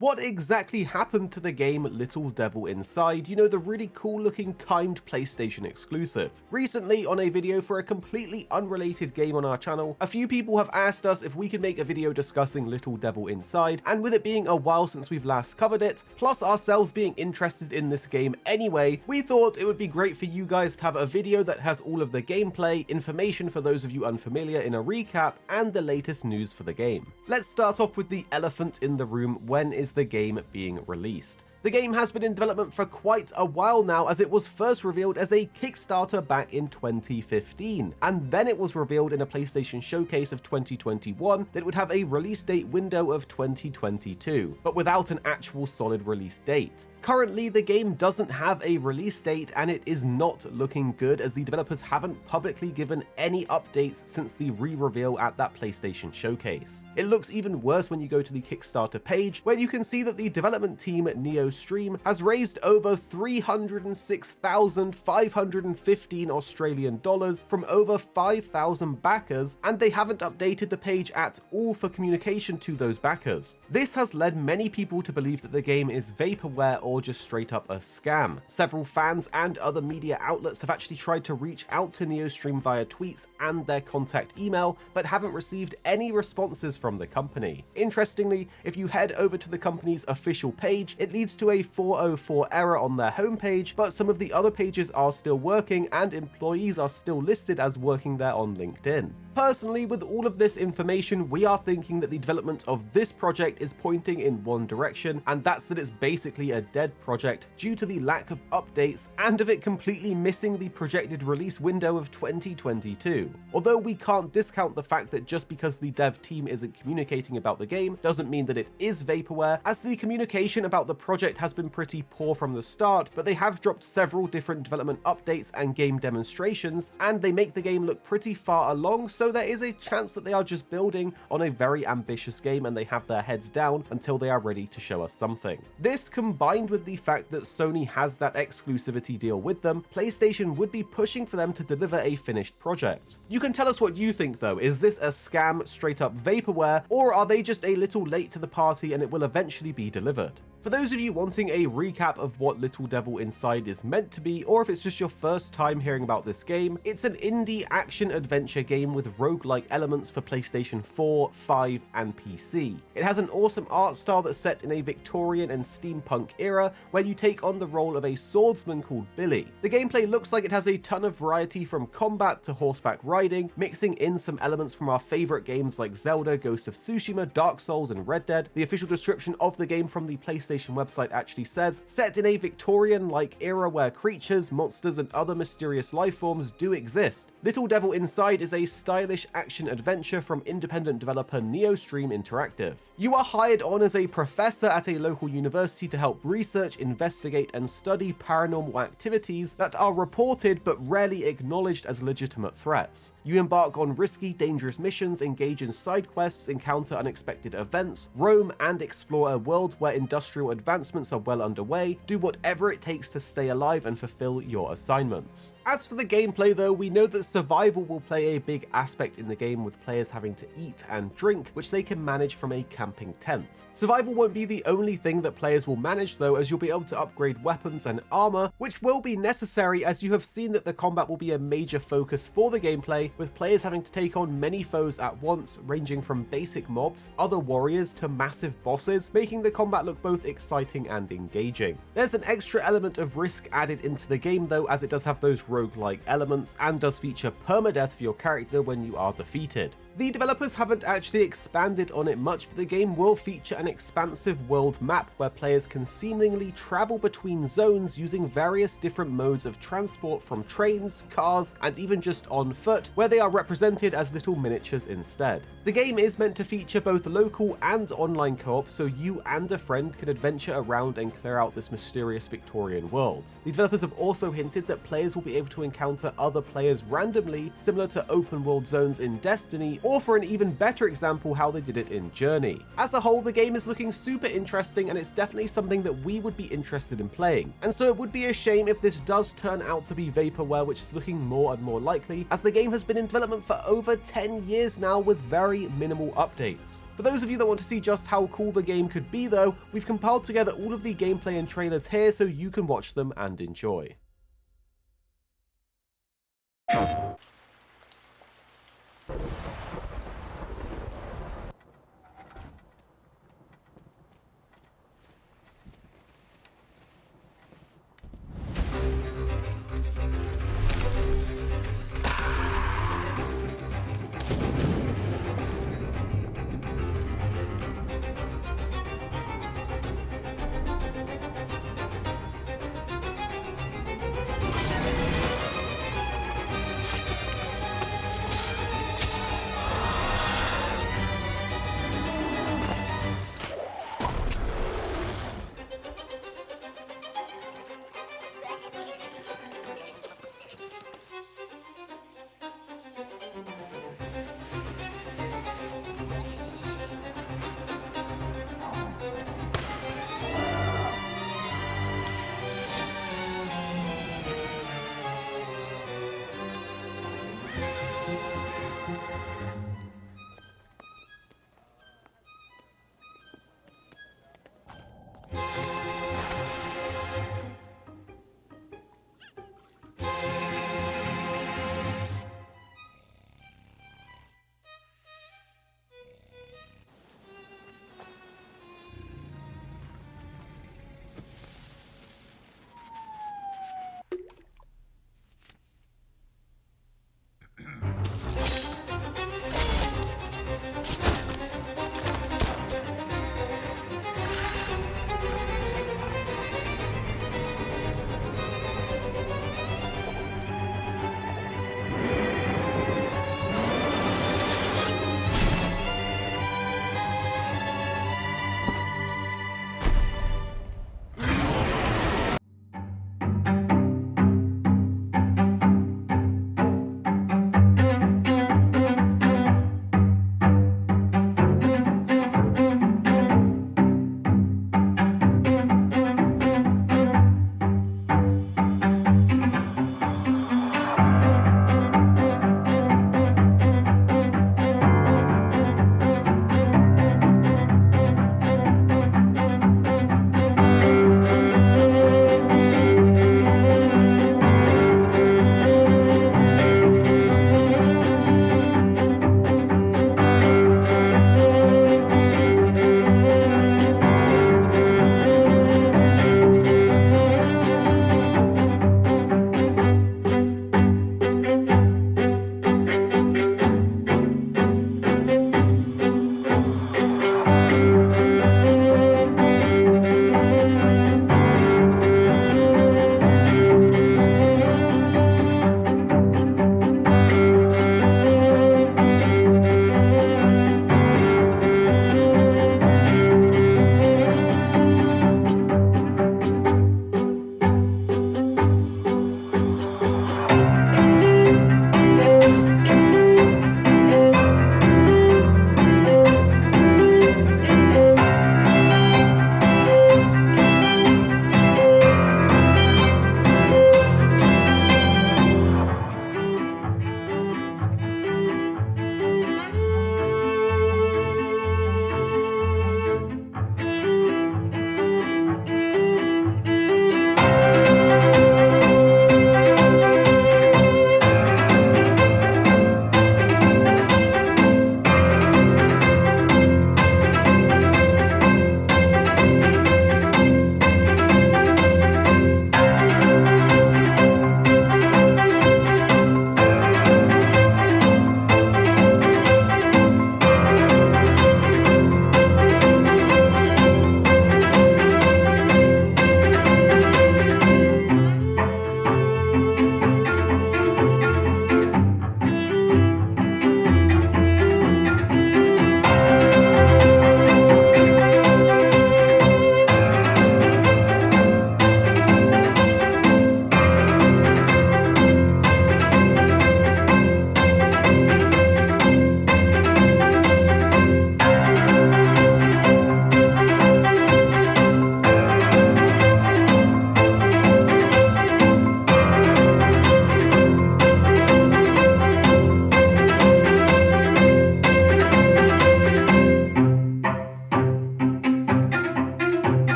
What exactly happened to the game Little Devil Inside? You know, the really cool looking timed PlayStation exclusive. Recently, on a video for a completely unrelated game on our channel, a few people have asked us if we could make a video discussing Little Devil Inside, and with it being a while since we've last covered it, plus ourselves being interested in this game anyway, we thought it would be great for you guys to have a video that has all of the gameplay, information for those of you unfamiliar in a recap, and the latest news for the game. Let's start off with the elephant in the room. When is the game being released? The game has been in development for quite a while now, as it was first revealed as a Kickstarter back in 2015, and then it was revealed in a PlayStation Showcase of 2021 that it would have a release date window of 2022, but without an actual solid release date. Currently, the game doesn't have a release date, and it is not looking good, as the developers haven't publicly given any updates since the re-reveal at that PlayStation Showcase. It looks even worse when you go to the Kickstarter page, where you can see that the development team Neostream has raised over 306,515 Australian dollars from over 5,000 backers, and they haven't updated the page at all for communication to those backers. This has led many people to believe that the game is vaporware or just straight up a scam. Several fans and other media outlets have actually tried to reach out to Neostream via tweets and their contact email, but haven't received any responses from the company. Interestingly, if you head over to the company's official page, it leads to a 404 error on their homepage, but some of the other pages are still working and employees are still listed as working there on LinkedIn. Personally, with all of this information, we are thinking that the development of this project is pointing in one direction, and that's that it's basically a dead project due to the lack of updates and of it completely missing the projected release window of 2022. Although we can't discount the fact that just because the dev team isn't communicating about the game doesn't mean that it is vaporware, as the communication about the project has been pretty poor from the start, but they have dropped several different development updates and game demonstrations, and they make the game look pretty far along, so there is a chance that they are just building on a very ambitious game and they have their heads down until they are ready to show us something. This, combined with the fact that Sony has that exclusivity deal with them, PlayStation would be pushing for them to deliver a finished project. You can tell us what you think though. Is this a scam, straight up vaporware, or are they just a little late to the party and it will eventually be delivered? For those of you wanting a recap of what Little Devil Inside is meant to be, or if it's just your first time hearing about this game, it's an indie action-adventure game with roguelike elements for PlayStation 4, 5, and PC. It has an awesome art style that's set in a Victorian and steampunk era, where you take on the role of a swordsman called Billy. The gameplay looks like it has a ton of variety from combat to horseback riding, mixing in some elements from our favorite games like Zelda, Ghost of Tsushima, Dark Souls, and Red Dead. The official description of the game from the PlayStation website actually says, set in a Victorian-like era where creatures, monsters, and other mysterious life forms do exist. Little Devil Inside is a stylish action-adventure from independent developer Neostream Interactive. You are hired on as a professor at a local university to help research, investigate, and study paranormal activities that are reported but rarely acknowledged as legitimate threats. You embark on risky, dangerous missions, engage in side quests, encounter unexpected events, roam and explore a world where industrial advancements are well underway, do whatever it takes to stay alive and fulfill your assignments. As for the gameplay though, we know that survival will play a big aspect in the game, with players having to eat and drink, which they can manage from a camping tent. Survival won't be the only thing that players will manage though, as you'll be able to upgrade weapons and armor, which will be necessary, as you have seen that the combat will be a major focus for the gameplay, with players having to take on many foes at once, ranging from basic mobs, other warriors, to massive bosses, making the combat look both exciting and engaging. There's an extra element of risk added into the game though, as it does have those roguelike elements and does feature permadeath for your character when you are defeated. The developers haven't actually expanded on it much, but the game will feature an expansive world map where players can seemingly travel between zones using various different modes of transport, from trains, cars, and even just on foot, where they are represented as little miniatures instead. The game is meant to feature both local and online co-op, so you and a friend can adventure around and clear out this mysterious Victorian world. The developers have also hinted that players will be able to encounter other players randomly, similar to open world zones in Destiny, or for an even better example, how they did it in Journey. As a whole, the game is looking super interesting, and it's definitely something that we would be interested in playing. And so it would be a shame if this does turn out to be vaporware, which is looking more and more likely, as the game has been in development for over 10 years now with very minimal updates. For those of you that want to see just how cool the game could be though, we've compiled together all of the gameplay and trailers here so you can watch them and enjoy.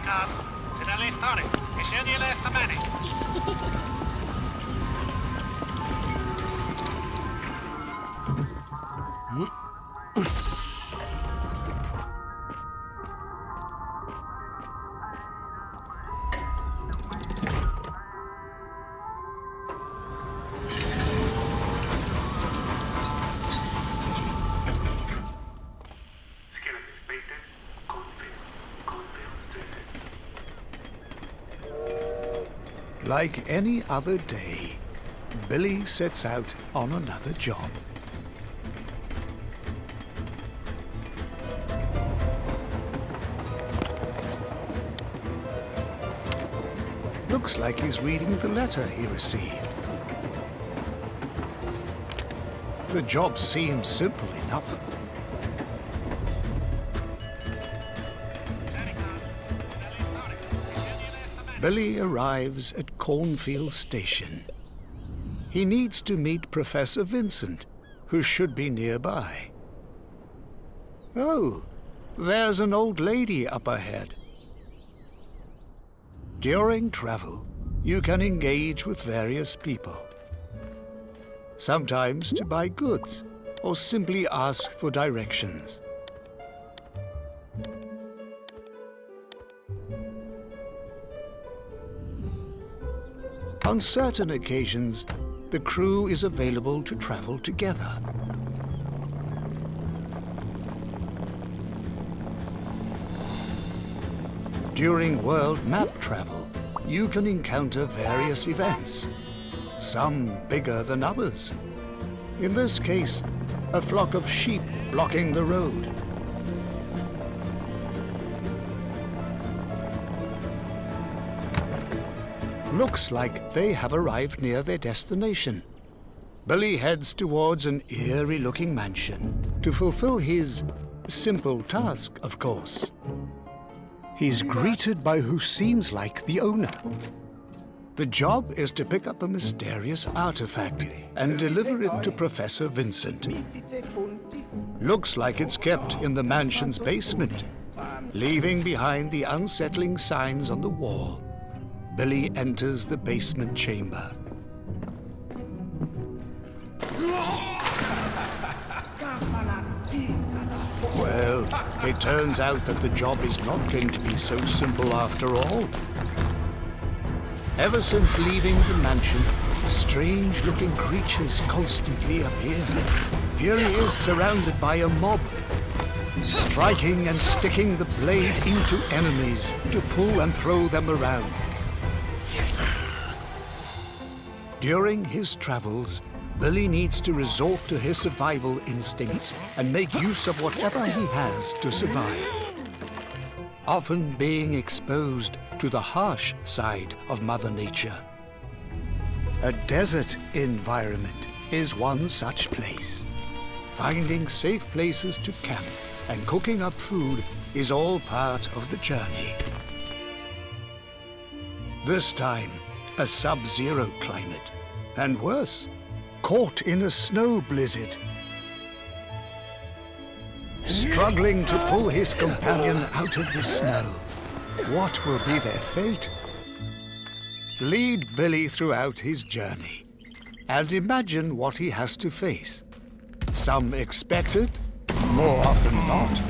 cars. Sinä listoni. Isheni lesta meni. Like any other day, Billy sets out on another job. Looks like he's reading the letter he received. The job seems simple enough. Billy arrives at Cornfield Station. He needs to meet Professor Vincent, who should be nearby. Oh, there's an old lady up ahead. During travel, you can engage with various people. Sometimes to buy goods, or simply ask for directions. On certain occasions, the crew is available to travel together. During world map travel, you can encounter various events, some bigger than others. In this case, a flock of sheep blocking the road. Looks like they have arrived near their destination. Billy heads towards an eerie-looking mansion to fulfill his simple task, of course. He's greeted by who seems like the owner. The job is to pick up a mysterious artifact and deliver it to Professor Vincent. Looks like it's kept in the mansion's basement, leaving behind the unsettling signs on the wall. Billy enters the basement chamber. Well, it turns out that the job is not going to be so simple after all. Ever since leaving the mansion, strange-looking creatures constantly appear. Here he is surrounded by a mob, striking and sticking the blade into enemies to pull and throw them around. During his travels, Billy needs to resort to his survival instincts and make use of whatever he has to survive, often being exposed to the harsh side of Mother Nature. A desert environment is one such place. Finding safe places to camp and cooking up food is all part of the journey. This time, a sub-zero climate, and worse, caught in a snow blizzard. Struggling to pull his companion out of the snow. What will be their fate? Lead Billy throughout his journey, and imagine what he has to face. Some expected, more often not.